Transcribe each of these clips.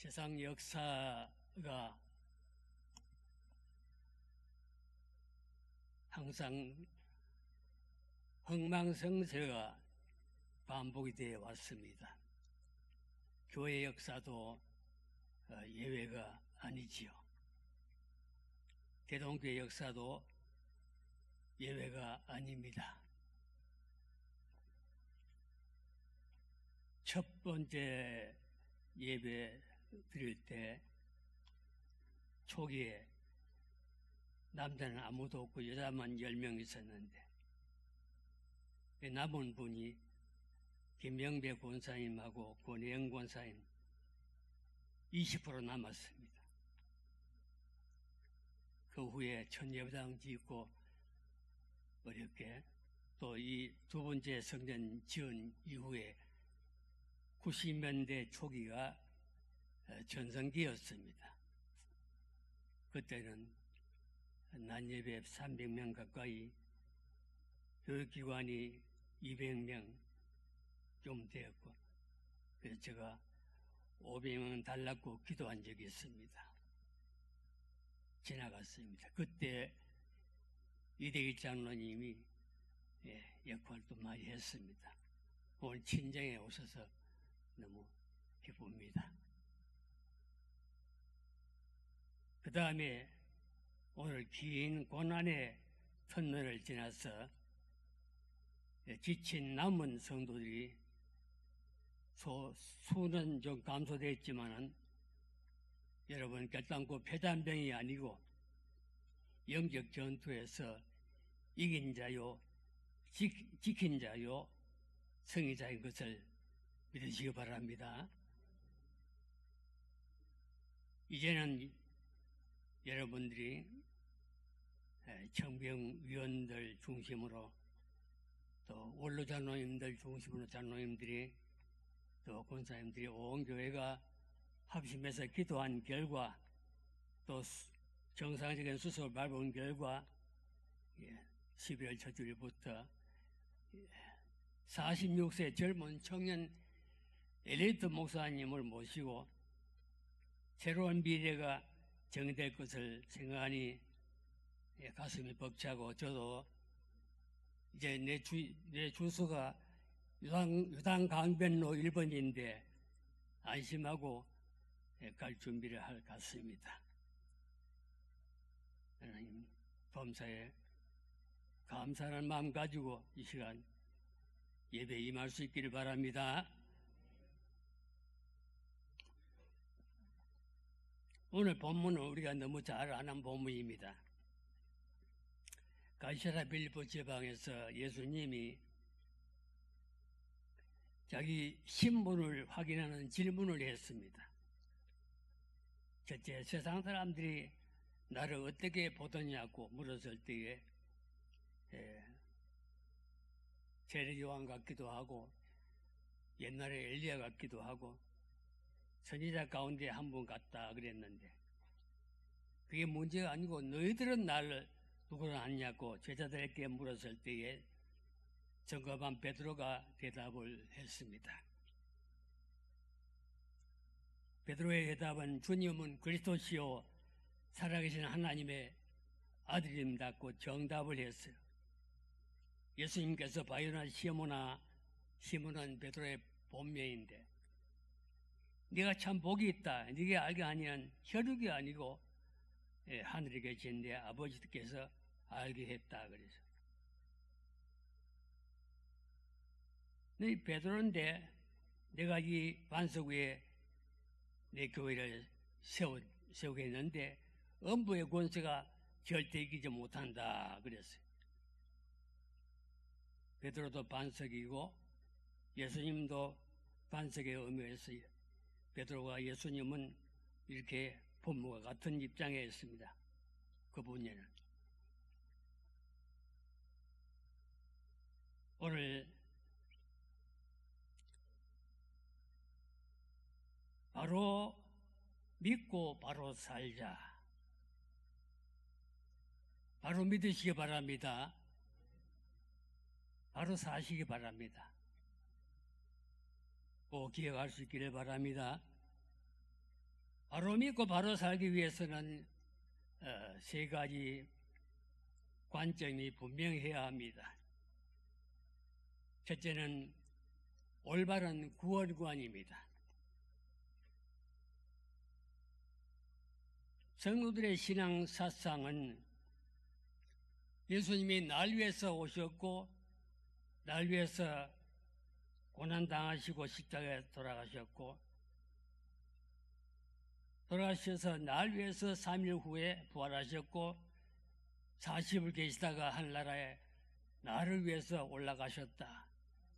세상 역사가 항상 흥망성쇠가 반복이 되어 왔습니다. 교회 역사도 예외가 아니지요. 대동교회 역사도 예외가 아닙니다. 첫 번째 예배 드릴 때 초기에 남자는 아무도 없고 여자만 10명 있었는데 남은 분이 김영배 권사님하고 권혜영 권사님 20% 남았습니다. 그 후에 천예배당 짓고 어렵게 또 이 두 번째 성전 지은 이후에 90년대 초기가 전성기였습니다. 그때는 난예배 300명 가까이, 교육기관이 200명 좀 되었고, 그래서 제가 500명 달라고 기도한 적이 있습니다. 지나갔습니다. 그때 이대기 장로님이 역할도 많이 했습니다. 오늘 친정에 오셔서 너무 기쁩니다. 그 다음에 오늘 긴 고난의 터널을 지나서 지친 남은 성도들이 수는 좀 감소됐지만은 여러분 결단코 패잔병이 아니고 영적 전투에서 이긴 자요, 지킨 자요, 승리자인 것을 믿으시기 바랍니다. 이제는 여러분들이 청병위원들 중심으로 또 원로 장로님들 중심으로 장로님들이 또 권사님들이 온 교회가 합심해서 기도한 결과 또 정상적인 수습을 밟은 결과 12월 첫 주일부터 46세 젊은 청년 엘리트 목사님을 모시고 새로운 미래가 정될 것을 생각하니 가슴이 벅차고, 저도 이제 내 주소가 유당 강변로 1번인데 안심하고 갈 준비를 할 것 같습니다. 하나님 범사에 감사하는 마음 가지고 이 시간 예배에 임할 수 있기를 바랍니다. 오늘 본문은 우리가 너무 잘 아는 본문입니다. 가이사랴 빌립보 지방에서 예수님이 자기 신분을 확인하는 질문을 했습니다. 첫째, 세상 사람들이 나를 어떻게 보더냐고 물었을 때에 세례 요한 같기도 하고 옛날에 엘리야 같기도 하고 선지자 가운데 한 분 같다 그랬는데, 그게 문제가 아니고 너희들은 나를 누구를 아느냐고 제자들에게 물었을 때에 정갑한 베드로가 대답을 했습니다. 베드로의 대답은 주님은 그리스도시요 살아계신 하나님의 아들입니다고 정답을 했어요. 예수님께서 바요나 시몬은 베드로의 본명인데, 네가 참 복이 있다, 네가 알게 아니한 혈육이 아니고 하늘에 계신 내 아버지께서 알게 했다 그래서. 네 베드로인데 내가 이 반석 위에 내 교회를 세우겠는데 음부의 권세가 절대 이기지 못한다 그랬어요. 베드로도 반석이고 예수님도 반석의 의미에서 베드로가 예수님은 이렇게 본무와 같은 입장에 있습니다. 그분에는 오늘 바로 믿고 바로 살자. 바로 믿으시기 바랍니다. 바로 사시기 바랍니다. 꼭 기억할 수 있기를 바랍니다. 바로 믿고 바로 살기 위해서는 세 가지 관점이 분명해야 합니다. 첫째는 올바른 구원관입니다. 성도들의 신앙 사상은 예수님이 날 위해서 오셨고 날 위해서 고난당하시고 십자가에 돌아가셨고 돌아가셔서 날 위해서 3일 후에 부활하셨고 40을 계시다가 하늘나라에 나를 위해서 올라가셨다.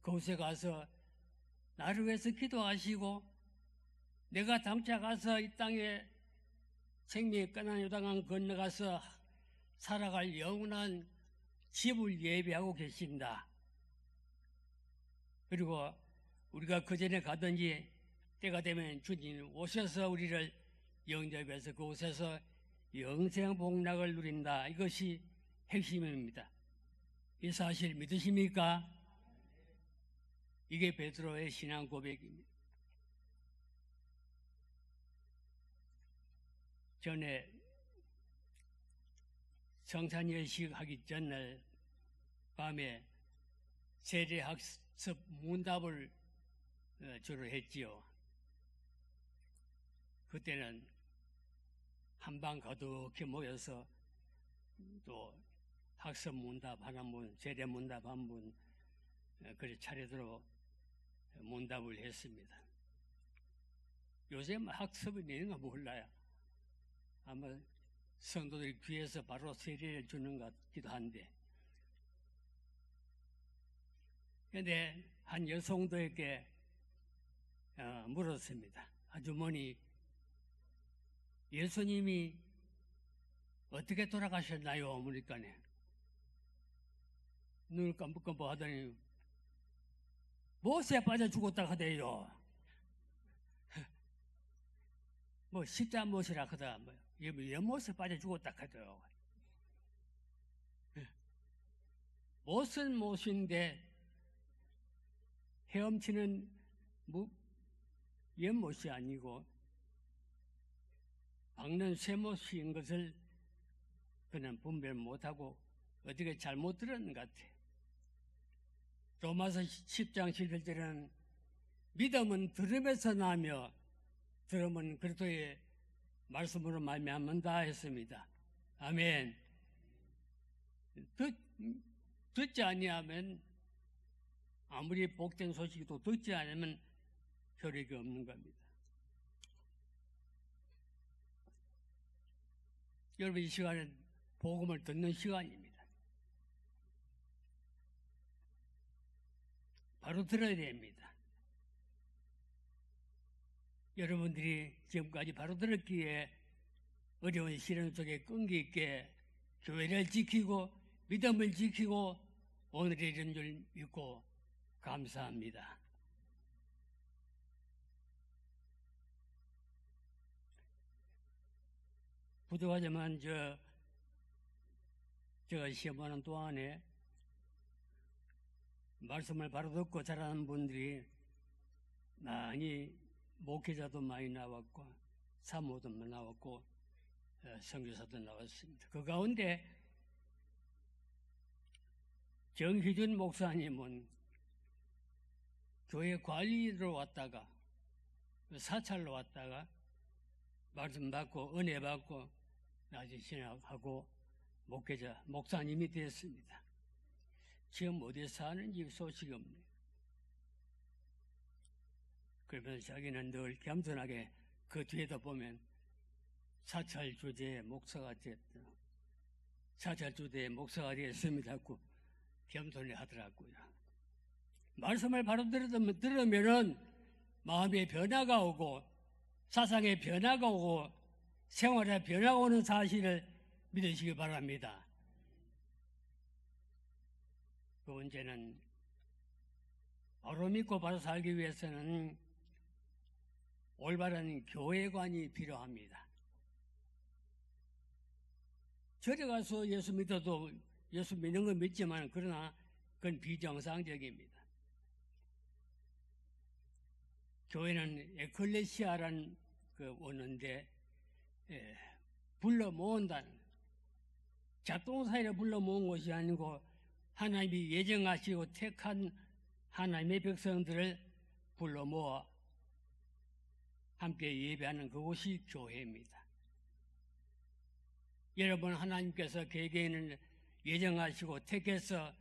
그곳에 가서 나를 위해서 기도하시고 내가 당장 가서 이 땅에 생명의 끝난 요단강 건너가서 살아갈 영원한 집을 예비하고 계신다. 그리고 우리가 그 전에 가든지 때가 되면 주님 오셔서 우리를 영접해서 그곳에서 영생 복락을 누린다. 이것이 핵심입니다. 이 사실 믿으십니까? 이게 베드로의 신앙 고백입니다. 전에 성찬예식 하기 전날 밤에 세례학습 문답을 주로 했지요. 그때는 한방 가득히 모여서 또 학습 문답 한 분, 세례 문답 한 분, 그래 차례대로 문답을 했습니다. 요새 학습이 있는가 몰라요. 아마 성도들이 귀에서 바로 세례를 주는 것 같기도 한데. 그런데 한 여성도에게 물었습니다. 아주머니, 예수님이 어떻게 돌아가셨나요? 그러니까네. 눈을 깜빡깜빡 하더니 못에 빠져 죽었다 하대요. 뭐 십자 못이라 하다. 뭐 연못에 빠져 죽었다 하대요. 못은 못인데 헤엄치는 연못이 아니고 박는 쇠못인 것을 그는 분별 못하고 어떻게 잘못 들었는 것 같아. 로마서 10장 11절에는 믿음은 들음에서 나며 들음은 그리스도의 말씀으로 말미암는다 했습니다. 아멘. 듣지 아니하면 아무리 복된 소식도 듣지 않으면 효력이 없는 겁니다. 여러분, 이 시간은 복음을 듣는 시간입니다. 바로 들어야 됩니다. 여러분들이 지금까지 바로 들었기에 어려운 시련 속에 끈기 있게 교회를 지키고 믿음을 지키고 오늘의 이런 줄 믿고 감사합니다. 부족하지만 제가 시험하는 동안에 말씀을 바로 듣고 자라는 분들이 많이 목회자도 많이 나왔고 사모도 나왔고 선교사도 나왔습니다. 그 가운데 정희준 목사님은 교회 관리로 왔다가 사찰로 왔다가 말씀 받고 은혜 받고 나중에 신학하고 목회자 목사님이 됐습니다. 지금 어디에 사는지 소식이 없네요. 그러면서 자기는 늘 겸손하게 그 뒤에다 보면 사찰 주제의 목사가 됐다. 사찰 주제의 목사가 됐습니다. 고 겸손히 하더라고요. 말씀을 바로 들으면은 마음의 변화가 오고 사상의 변화가 오고 생활의 변화가 오는 사실을 믿으시기 바랍니다. 그 문제는 바로 믿고 바로 살기 위해서는 올바른 교회관이 필요합니다. 절에 가서 예수 믿어도 예수 믿는 건 믿지만 그러나 그건 비정상적입니다. 교회는 에클레시아라는 오는데 불러 모은다는 작동사이로 불러 모은 것이 아니고 하나님이 예정하시고 택한 하나님의 백성들을 불러 모아 함께 예배하는 그곳이 교회입니다. 여러분, 하나님께서 개개인을 예정하시고 택해서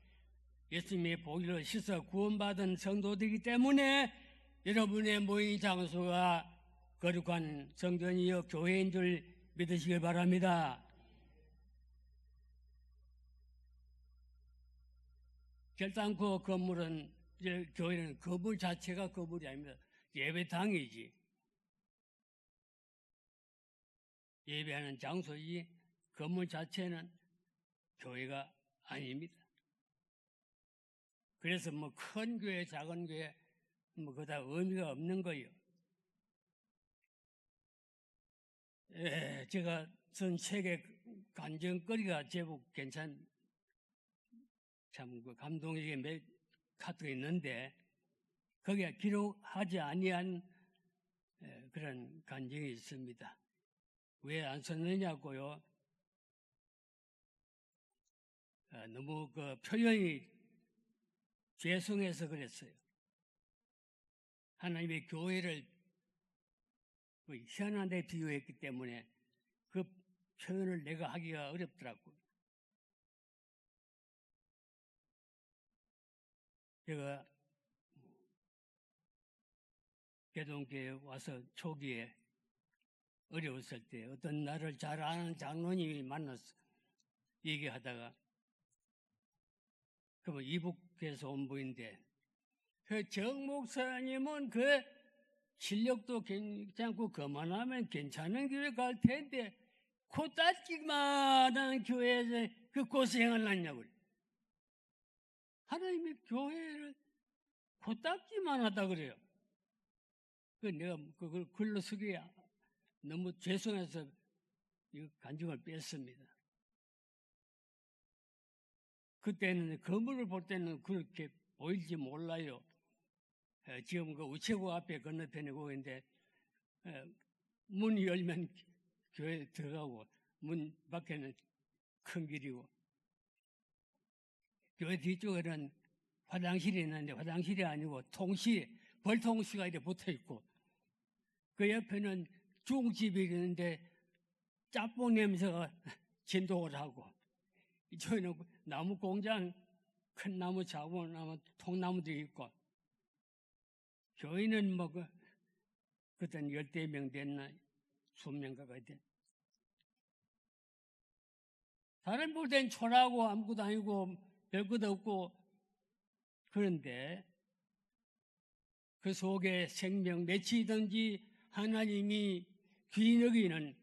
예수님의 보혈로 씻어 구원받은 성도들이기 때문에 여러분의 모임 장소가 거룩한 성전이요 교회인 줄 믿으시길 바랍니다. 결단코 건물은, 교회는 건물 자체가 건물이 아닙니다. 예배당이지. 예배하는 장소이지 건물 자체는 교회가 아닙니다. 그래서 뭐 큰 교회, 작은 교회 뭐 그다 의미가 없는 거예요. 제가 전 세계 간증거리가 제법 참 감동적인 몇 카드가 있는데 거기에 기록하지 아니한 그런 간증이 있습니다. 왜 안 썼느냐고요? 너무 그 표현이 죄송해서 그랬어요. 하나님의 교회를 희한한 데 비유했기 때문에 그 표현을 내가 하기가 어렵더라고요. 제가 개동교회에 와서 초기에 어려웠을 때 어떤 나를 잘 아는 장로님이 만나서 얘기하다가 그러면 이북에서 온 분인데 그 정 목사님은 그 실력도 괜찮고 그만하면 괜찮은 교회 갈 텐데 코딱지만한 교회에서 그 고생을 하냐고. 하나님의 교회를 코딱지만 하다 그래요. 그 내가 그걸 글로 쓰기 너무 죄송해서 이 간증을 뺐습니다. 그때는 건물을 볼 때는 그렇게 보일지 몰라요. 지금 그 우체국 앞에 건너편에 보이는데 문이 열면 교회 들어가고 문 밖에는 큰 길이고 교회 뒤쪽에는 화장실이 있는데 화장실이 아니고 벌통시가 이렇게 붙어있고 그 옆에는 중집이 있는데 짬뽕 냄새가 진동을 하고 이쪽에는 나무 공장, 큰 나무, 작은 나무, 통나무들이 있고 교회는 뭐 그때는 10명 됐나 20명 가까이 됐. 다른 볼 땐 초라하고 아무것도 아니고 별것도 없고 그런데 그 속에 생명 맺히든지 하나님이 귀히 여기는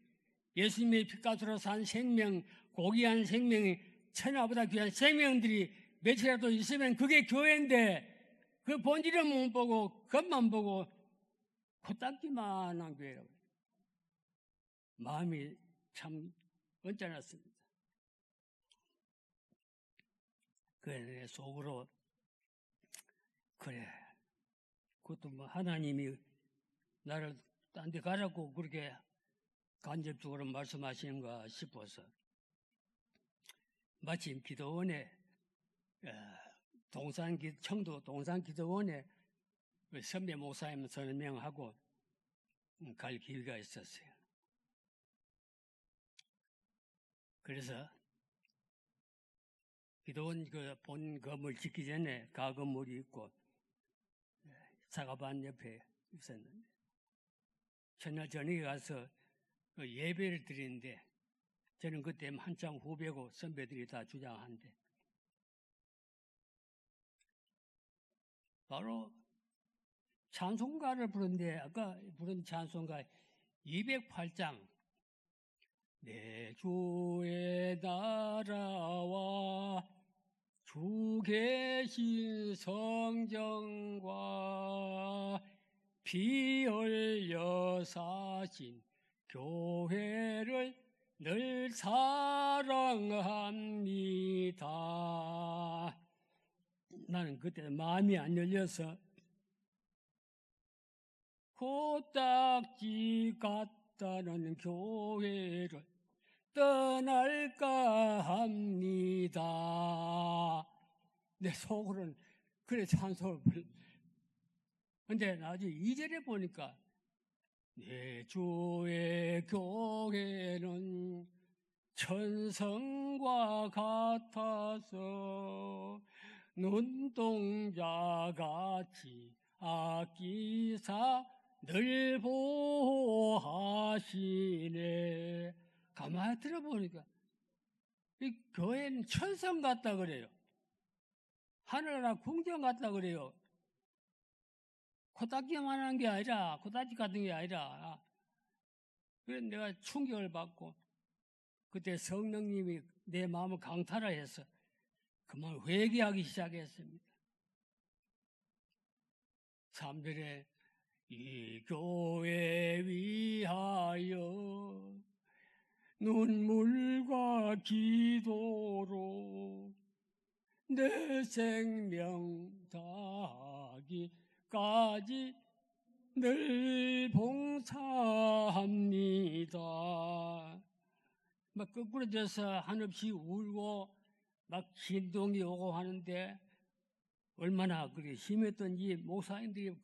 예수님의 피값으로 산 생명, 고귀한 생명이 천하보다 귀한 생명들이 몇이라도 있으면 그게 교회인데 그 본질은 못 보고 겉만 보고 코딱지만한 교회라고. 마음이 참 언짢았습니다. 그래 속으로 그래 그것도 뭐 하나님이 나를 딴 데 가라고 그렇게 간접적으로 말씀하시는가 싶어서 마침 기도원에 청도 동산기도원에 선배 목사님 설명하고 갈 기회가 있었어요. 그래서 기도원 그 본 건물 짓기 전에 가건물이 있고 사과반 옆에 있었는데 첫날 저녁에 가서 그 예배를 드리는데 저는 그때 한참 후배고 선배들이 다 주장하는데 바로 찬송가를 부르는데 아까 부른 찬송가 208장 내 주의 나라와 주 계신 성전과 피 흘려 사신 교회를 늘 사랑합니다. 나는 그때 마음이 안 열려서 코딱지 같다는 교회를 떠날까 합니다. 내 속으로는 그래 찬송을 불러. 근데 나중에 2절에 보니까 내 주의 교회는 천성과 같아서 눈동자같이 아끼사 늘 보호하시네. 가만히 들어보니까 이 교회는 천성 같다 그래요. 하늘나라 궁정 같다 그래요. 코딱지만한 게 아니라, 코딱지 같은 게 아니라. 그래서 내가 충격을 받고 그때 성령님이 내 마음을 강탈을 해서 그만 회개하기 시작했습니다. 3절에 이 교회 위하여 눈물과 기도로 내 생명 다하기까지 늘 봉사합니다. 막 거꾸로 돼서 한없이 울고 막 진동이 오고 하는데 얼마나 그게 심했던지 목사님들이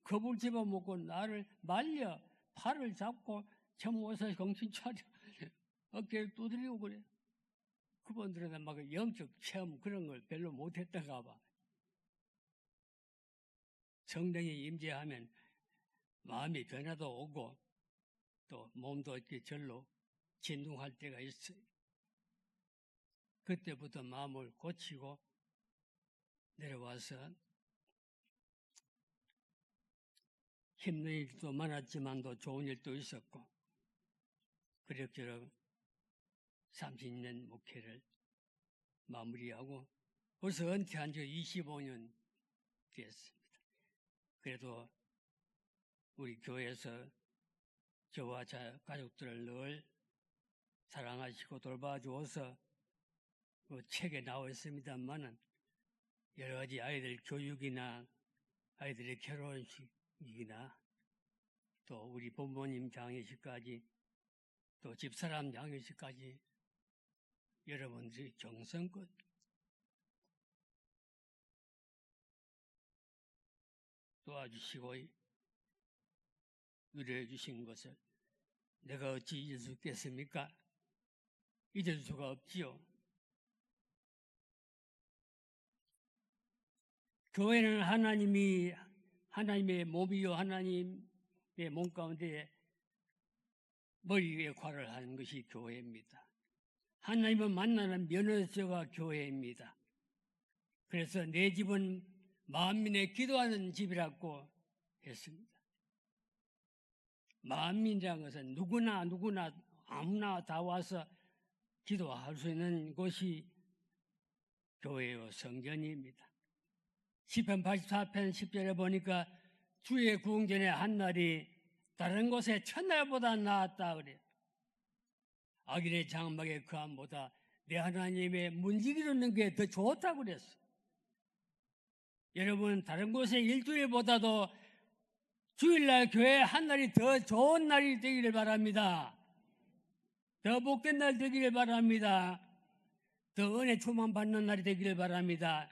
겁을 집어먹고 나를 말려 팔을 잡고 참모사 정신 차려 어깨를 두드리고 그래. 그분들은 막 영적 체험 그런 걸 별로 못했던가 봐. 성령이 임재하면 마음이 변화도 오고 또 몸도 이렇게 절로 진동할 때가 있어요. 그때부터 마음을 고치고 내려와서 힘든 일도 많았지만도 좋은 일도 있었고 그럭저럭 30년 목회를 마무리하고 벌써 은퇴한 지 25년 됐습니다. 그래도 우리 교회에서 저와 제 가족들을 늘 사랑하시고 돌봐주어서 그 책에 나와 있습니다만은 여러 가지 아이들 교육이나 아이들의 결혼식이나 또 우리 부모님 장례식까지 또 집사람 장례식까지 여러분들이 정성껏 도와주시고 위로해 주신 것을 내가 어찌 잊을 수 있겠습니까? 잊을 수가 없지요. 교회는 하나님의 몸이요 하나님의 몸 가운데 머리 역할을 하는 것이 교회입니다. 하나님을 만나는 면허서가 교회입니다. 그래서 내 집은 만민의 기도하는 집이라고 했습니다. 만민이라는 것은 누구나 아무나 다 와서 기도할 수 있는 곳이 교회요 성전입니다. 시편 84편 10절에 보니까 주의 구원전의 한 날이 다른 곳의 첫날보다 나았다 그래요. 악인의 장막에 그함보다 내 하나님의 문지기 듣는 게 더 좋다고 그랬어. 여러분 다른 곳의 일주일보다도 주일날 교회 한 날이 더 좋은 날이 되기를 바랍니다. 더 복된 날 되기를 바랍니다. 더 은혜 충만 받는 날이 되기를 바랍니다.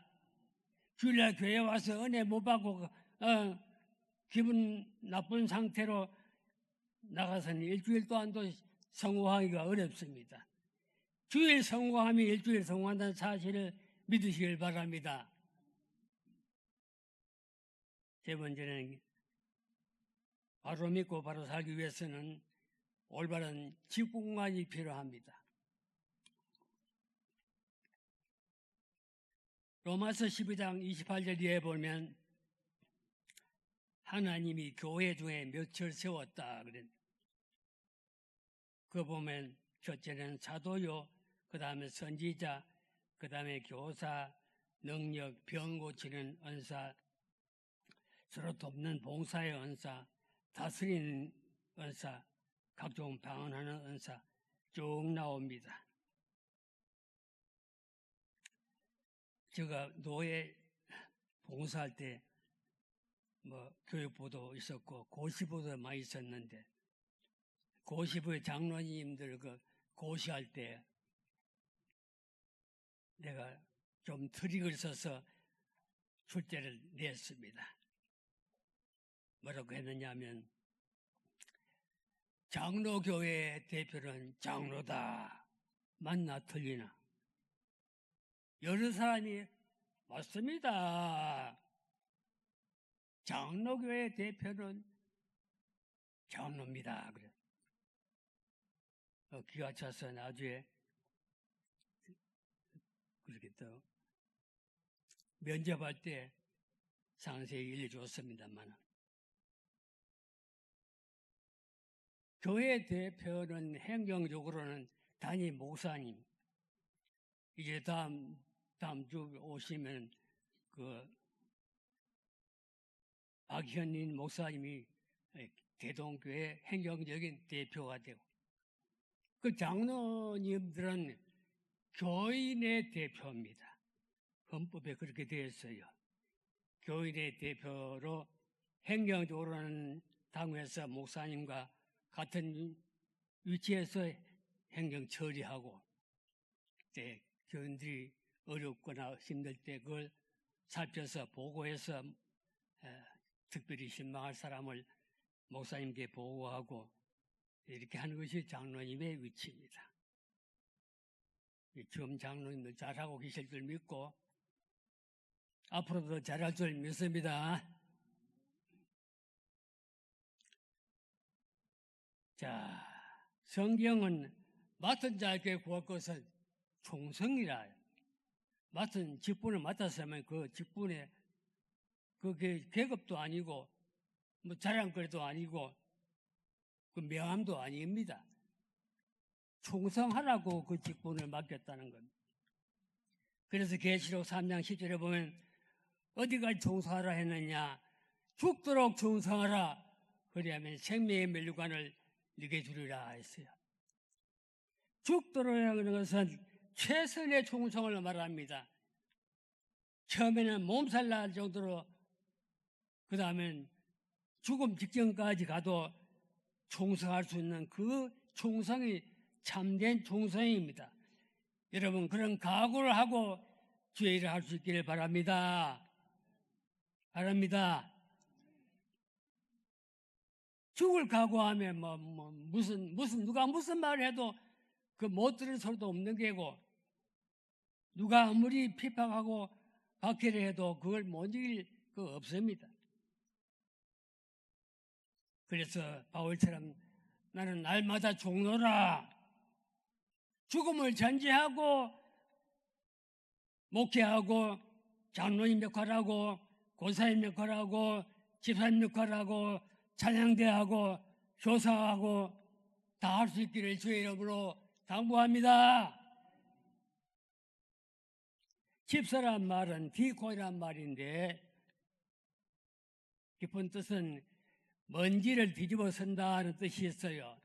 주일날 교회 와서 은혜 못 받고 기분 나쁜 상태로 나가서는 일주일 동안도 성공하기가 어렵습니다. 주일 성공하면 일주일 성공한다는 사실을 믿으시길 바랍니다. 세 번째는 바로 믿고 바로 살기 위해서는 올바른 직분관이 필요합니다. 로마서 12장 28절 뒤에 보면 하나님이 교회 중에 몇을 세웠다 그랬는데 그 보면 첫째는 사도요, 그 다음에 선지자, 그 다음에 교사, 능력, 병 고치는 은사, 서로 돕는 봉사의 은사, 다스리는 은사, 각종 방언하는 은사 쭉 나옵니다. 제가 노예 봉사할 때 교육부도 있었고 고시부도 많이 있었는데 고시부의 장로님들 고시할 때 내가 좀 트릭을 써서 출제를 냈습니다. 뭐라고 했느냐면 장로교회 대표는 장로다. 맞나 틀리나? 여러 사람이 맞습니다. 장로교회 대표는 장로입니다. 그래. 기가 차서 나중에 그렇게 또 면접할 때 상세히 일러줬습니다만 교회 대표는 행정적으로는 담임 목사님. 이제 다음 주 오시면 박현인 목사님이 대동교회 행정적인 대표가 되고 그 장로님들은 교인의 대표입니다. 헌법에 그렇게 되어 있어요. 교인의 대표로 행정적으로는 당회에서 목사님과 같은 위치에서 행정 처리하고 교인들이 어렵거나 힘들 때 그걸 살펴서 보고해서 특별히 신망할 사람을 목사님께 보고하고 이렇게 하는 것이 장로님의 위치입니다. 지금 장로님들 잘하고 계실 줄 믿고 앞으로도 잘할 줄 믿습니다. 자, 성경은 맡은 자에게 구할 것은 충성이라. 맡은 직분을 맡았으면 그 직분에 그게 계급도 아니고 자랑거리도 아니고 그 명함도 아닙니다. 충성하라고 그 직분을 맡겼다는 겁니다. 그래서 계시록 3장 10절에 보면 어디까지 충성하라 했느냐? 죽도록 충성하라. 그리하면 생명의 멸류관을 네게 주리라 했어요. 죽도록이라는 것은 최선의 충성을 말합니다. 처음에는 몸살 날 정도로 그 다음엔 죽음 직전까지 가도 충성할 수 있는 그 충성이 참된 충성입니다. 여러분 그런 각오를 하고 주의 일을 할 수 있기를 바랍니다. 바랍니다. 죽을 각오하면 누가 무슨 말을 해도 그 못 들을 소리도 없는 게고 누가 아무리 핍박하고 박해를 해도 그걸 못 이길 거 없습니다. 그래서 바울처럼 나는 날마다 죽노라. 죽음을 전제하고 목회하고 장로님 역할하고 고사님 역할하고 집사님 역할하고 찬양대하고 교사하고 다 할 수 있기를 주의 이름으로 당부합니다. 집사란 말은 디코이란 말인데 깊은 뜻은 먼지를 뒤집어 쓴다는 뜻이 있어요.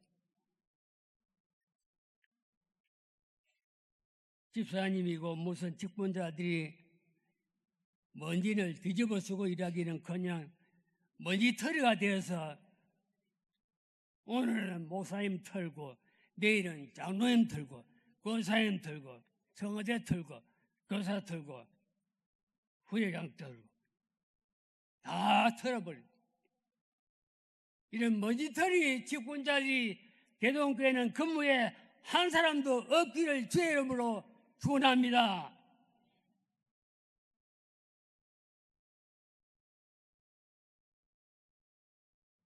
집사님이고 무슨 직분자들이 먼지를 뒤집어 쓰고 일하기는커녕 먼지털이가 되어서 오늘은 목사님 털고 내일은 장로님 털고 권사님 털고 성화대 털고 교사 털고 후회장 털고 다 털어버리고 이런 먼지털이 직분자들이 대동교회는 근무에 한 사람도 없기를 주의 이름으로 축원합니다.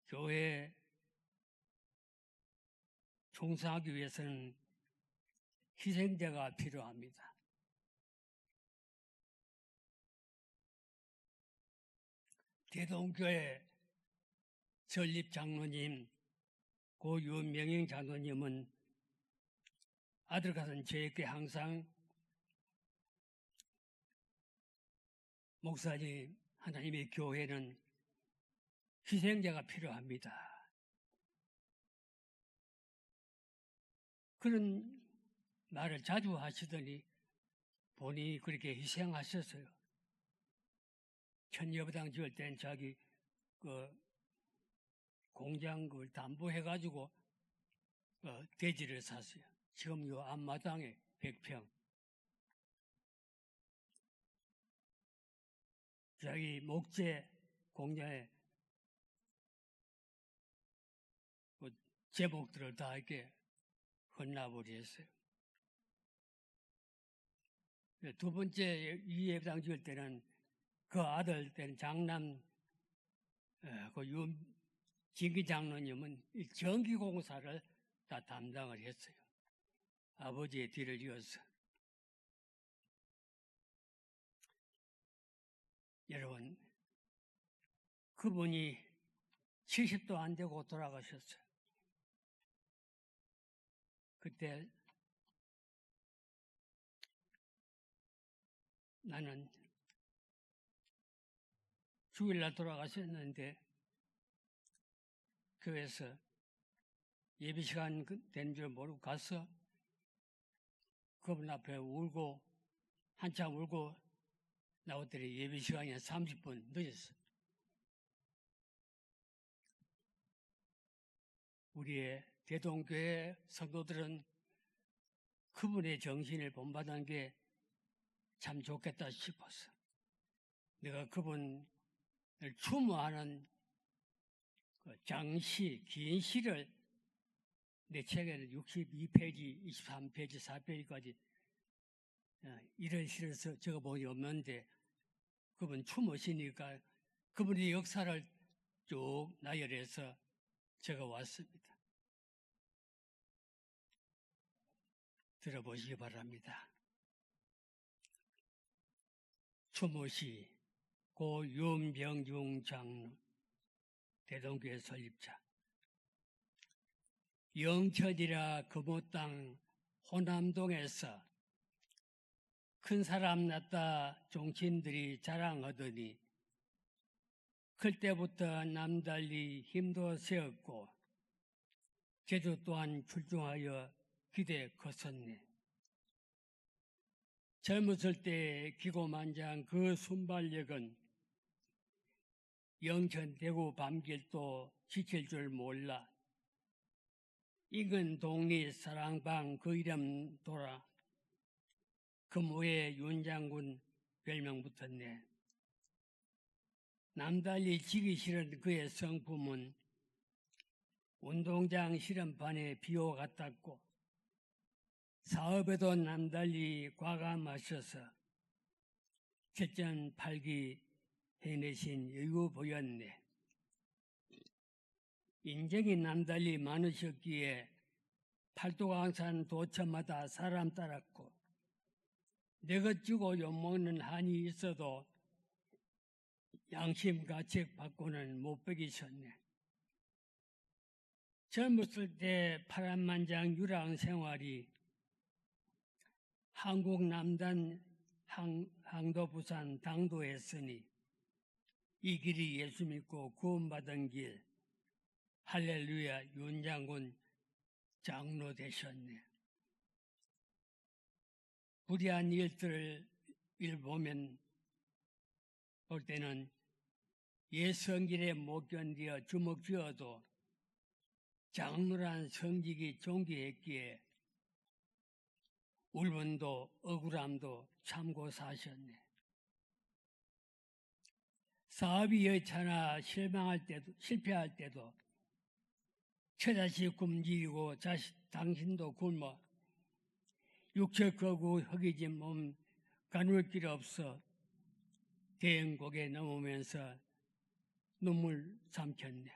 교회에 충성하기 위해서는 희생자가 필요합니다. 대동교회 전립 장로님, 고 유명행 장로님은 아들 같은 저에게 항상 목사님, 하나님의 교회는 희생자가 필요합니다. 그런 말을 자주 하시더니 본인이 그렇게 희생하셨어요. 천여부당 지을 땐 자기 그 공장 그걸 담보해가지고 대지를 샀어요. 지금 요 앞마당에 100평. 자기 목재 공장에 그 제목들을 다 이렇게 헌납을했어요. 두 번째 이해당 지을 때는 그 아들 때는 장남 그 진기 장로님은 이 전기공사를 다 담당을 했어요. 아버지의 뒤를 이어서. 여러분, 그분이 70도 안 되고 돌아가셨어요. 그때 나는 주일날 돌아가셨는데 교회에서 예배 시간 된 줄 모르고 가서 그분 앞에 울고 한참 울고 나왔더니 예배 시간이 한 30분 늦었어요. 우리의 대동교회 성도들은 그분의 정신을 본받은 게 참 좋겠다 싶었어. 내가 그분을 추모하는 그 장시, 긴 시를 내 책에는 62페이지, 23페이지, 4페이지까지 이런 시를 적어본이 없는데 그분 추모시니까 그분의 역사를 쭉 나열해서 적어왔습니다. 들어보시기 바랍니다. 추모시 고 윤병중 장로 대동교회 설립자. 영천이라 금호 땅 호남동에서 큰 사람 났다 종친들이 자랑하더니 클 때부터 남달리 힘도 세었고 제주 또한 출중하여 기대 컸었네. 젊었을 때 기고만장 그 순발력은 영천 대구 밤길도 지칠 줄 몰라 인근 동리 사랑방 그 이름 돌아 금호의 윤장군 별명 붙었네. 남달리 지기 싫은 그의 성품은 운동장 실험판에 비호 같았고 사업에도 남달리 과감하셔서 ๗.8기 해내신 여유 보였네. 인정이 남달리 많으셨기에 팔도강산 도처마다 사람 따랐고 내것 주고 욕먹는 한이 있어도 양심 가책 받고는 못 베기셨네. 젊었을 때 파란만장 유랑 생활이 한국 남단 항도 부산 당도했으니 이 길이 예수 믿고 구원받은 길 할렐루야 윤장군 장로 되셨네. 불의한 일들을 보면 볼 때는 옛 성질에 못 견디어 주먹 쥐어도 장로란 성직이 존귀했기에 울분도 억울함도 참고 사셨네. 사업이 여차나 실패할 때도 처자식 굶주리고 당신도 굶어 육체 거구 허기진 몸 가눌 길 없어 대형곡에 넘으면서 눈물 삼켰네.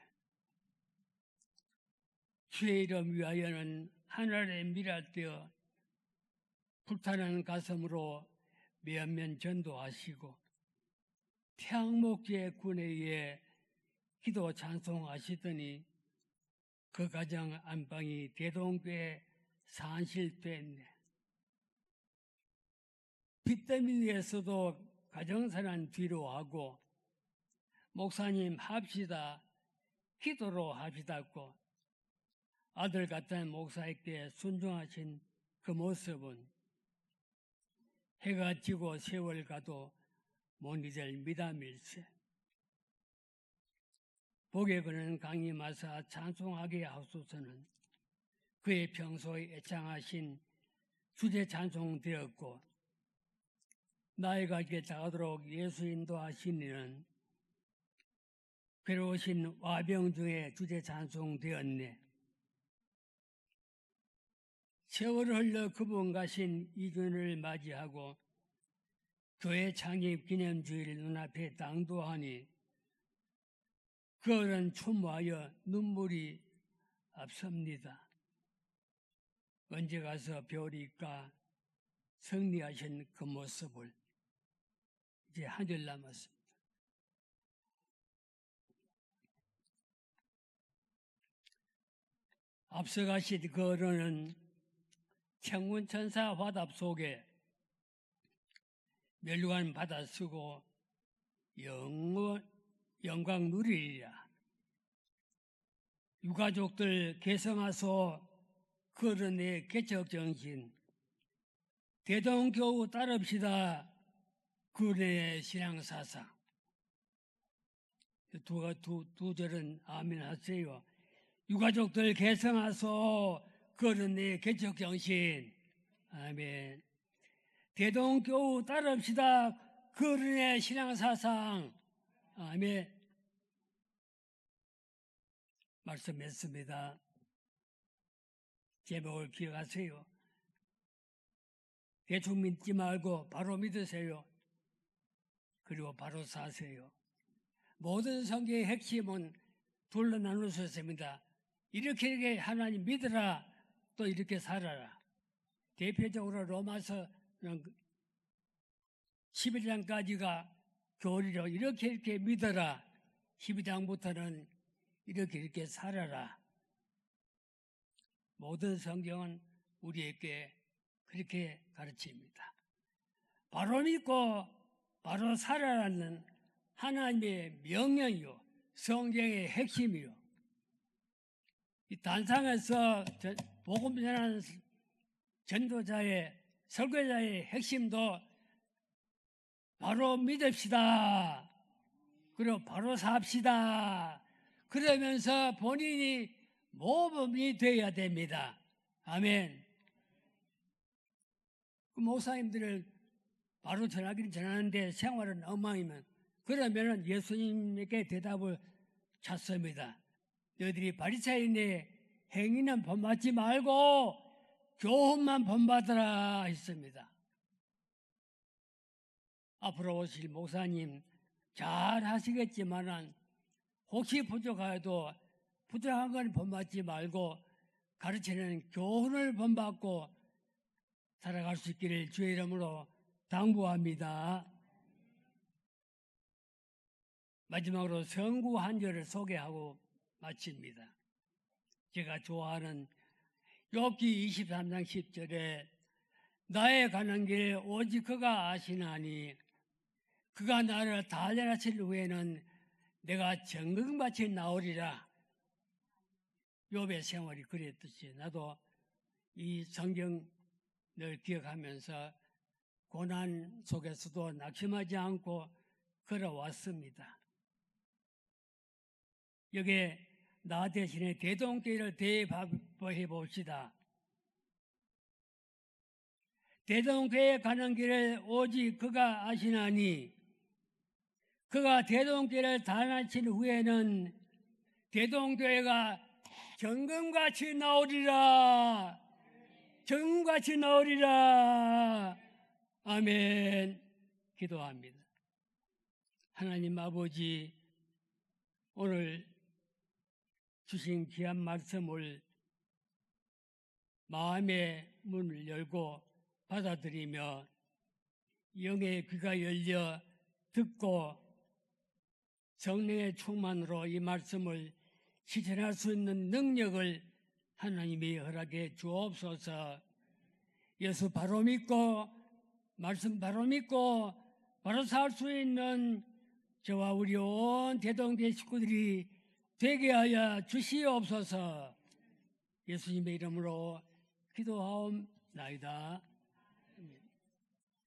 주의 이름 위하여는 하늘에 밀어뜨려 불타는 가슴으로 면면 전도하시고 태양목지의 군회에 기도 찬송하시더니 그 가정 안방이 대동교회 산실됐네. 빚더미 위에서도 가정사는 뒤로 하고 목사님 합시다 기도로 합시다고 아들 같은 목사에게 순종하신 그 모습은 해가 지고 세월 가도 못 잊을 미담일세. 복에 거는 강림하사 찬송하게 하소서는 그의 평소에 애창하신 주제 찬송되었고 나이가 이렇게 작아도록 예수 인도하신 이는 괴로우신 와병 중에 주제 찬송되었네. 세월을 흘러 그분 가신 이준을 맞이하고 교회 창립 기념주일 눈앞에 당도하니 그들은 추모하여 눈물이 앞섭니다. 언제 가서 배우리까 승리하신 그 모습을. 이제 한 줄 남았습니다. 앞서가신 그 어른은 천군천사 화답 속에 멸류관 받아 쓰고 영광 누리리라. 유가족들 계성하소 그 어른의 개척정신 대동교우 따릅시다 그 어른의 신앙사상. 두 절은 아멘 하세요. 유가족들 계성하소 그 어른의 개척정신. 아멘. 대동교우 따릅시다 그 어른의 신앙사상. 아멘. 말씀했습니다. 제목을 기억하세요. 대충 믿지 말고 바로 믿으세요. 그리고 바로 사세요. 모든 성경의 핵심은 둘로 나누었습니다. 이렇게 하나님 믿으라, 또 이렇게 살아라. 대표적으로 로마서 11장까지가 교리로 이렇게 믿어라. 12장부터는 이렇게 살아라. 모든 성경은 우리에게 그렇게 가르칩니다. 바로 믿고 바로 살아라는 하나님의 명령이요, 성경의 핵심이요. 이 단상에서 복음 전하는 전도자의 설교자의 핵심도 바로 믿읍시다. 그리고 바로 삽시다. 그러면서 본인이 모범이 되어야 됩니다. 아멘. 그 목사님들을 바로 전하기는 전하는데 생활은 엉망이면 그러면은 예수님에게 대답을 찾습니다. 너희들이 바리새인의 행위는 본받지 말고 교훈만 본받으라 했습니다. 앞으로 오실 목사님 잘 하시겠지만은 혹시 부족하여도 부족한 건 본받지 말고 가르치는 교훈을 본받고 살아갈 수 있기를 주의 이름으로 당부합니다. 마지막으로 성구 한 절을 소개하고 마칩니다. 제가 좋아하는 욥기 23장 10절에 나의 가는 길 오직 그가 아시나니 그가 나를 단련하실 후에는 내가 정금같이 나오리라. 욥의 생활이 그랬듯이 나도 이 성경을 기억하면서 고난 속에서도 낙심하지 않고 걸어왔습니다. 여기에 나 대신에 대동교회를 대입해 봅시다. 대동교회에 가는 길을 오직 그가 아시나니 그가 대동교회를 단련하신 후에는 대동교회가 정금같이 나오리라. 정금같이 나오리라. 아멘. 기도합니다. 하나님 아버지, 오늘 주신 귀한 말씀을 마음의 문을 열고 받아들이며 영의 귀가 열려 듣고 성령의 충만으로 이 말씀을 실천할 수 있는 능력을 하나님이 허락해 주옵소서. 예수 바로 믿고 말씀 바로 믿고 바로 살 수 있는 저와 우리 온 대동교회 식구들이 되게 하여 주시옵소서. 예수님의 이름으로 기도하옵나이다.